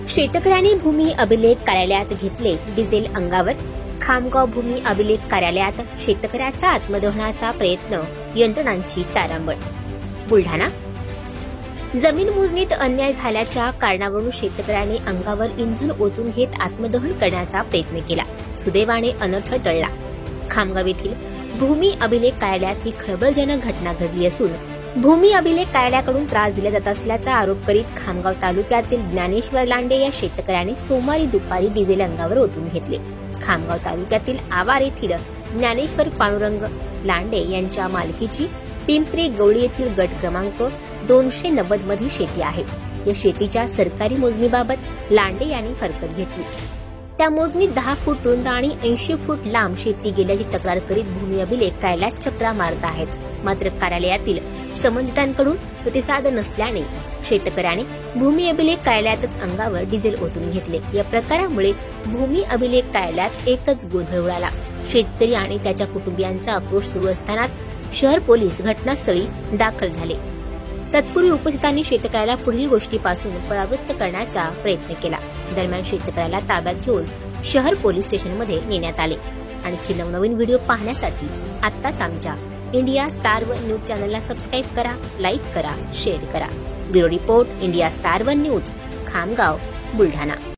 शेतकऱ्यांनी भूमी अभिलेख कार्यालयात घेतले डिझेल अंगावर। खामगाव भूमी अभिलेख कार्यालयात शेतकऱ्याचा आत्मदहनाचा प्रयत्न, यंत्रणांची तारांबळ। बुलढाणा जमीन मोजणीत अन्याय झाल्याच्या कारणावरून शेतकऱ्याने अंगावर इंधन ओतून घेत आत्मदहन करण्याचा प्रयत्न केला। सुदैवाने अनर्थ टळला। खामगाव येथील भूमी अभिलेख कार्यालयात ही खळबळजनक घटना घडली असून भूमी अभिलेख कार्यालयाकडून त्रास दिला जात असल्याचा आरोप करीत खामगाव तालुक्यातील ज्ञानेश्वर लांडे या शेतकऱ्याने सोमवारी दुपारी डिझेल अंगावर ओतून घेतले। खामगाव तालुक्यातील आवार येथील ज्ञानेश्वर पांडुरंग लांडे यांच्या मालकीची पिंपरी गवळी येथील गट क्रमांक 290 मध्ये शेती आहे। या शेतीच्या सरकारी मोजणीबाबत लांडे यांनी हरकत घेतली। त्या मोजणीत 10 फूट रुंद आणि 80 फूट लांब शेती गेल्याची तक्रार करीत भूमी अभिलेख कार्यालयात चक्रा मारत आहेत। मात्र कार्यालयातील संबंधितांकडून प्रतिसाद नसल्याने शेतकऱ्याने भूमी अभिलेख कार्यालयातच अंगावर डिझेल ओतून घेतले। या प्रकारामुळे भूमी अभिलेख कार्यालयात एकच गोंधळ उडाला। शेतकरी आणि त्याच्या कुटुंबियांचा आक्रोश सुरू असतानाच शहर पोलीस घटनास्थळी दाखल झाले। तत्पूर्वी उपस्थितांनी शेतकऱ्याला पुढील गोष्टीपासून परावृत्त करण्याचा प्रयत्न केला। दरम्यान शेतकऱ्याला ताब्यात घेऊन शहर पोलीस स्टेशनमध्ये नेण्यात आले। आणखी नवनवीन व्हिडिओ पाहण्यासाठी आत्ताच आमच्या इंडिया स्टार वन न्यूज चॅनलला सबस्क्राईब करा, लाईक करा, शेअर करा। Bureau report, India star one news, Khamgaon, Buldhana.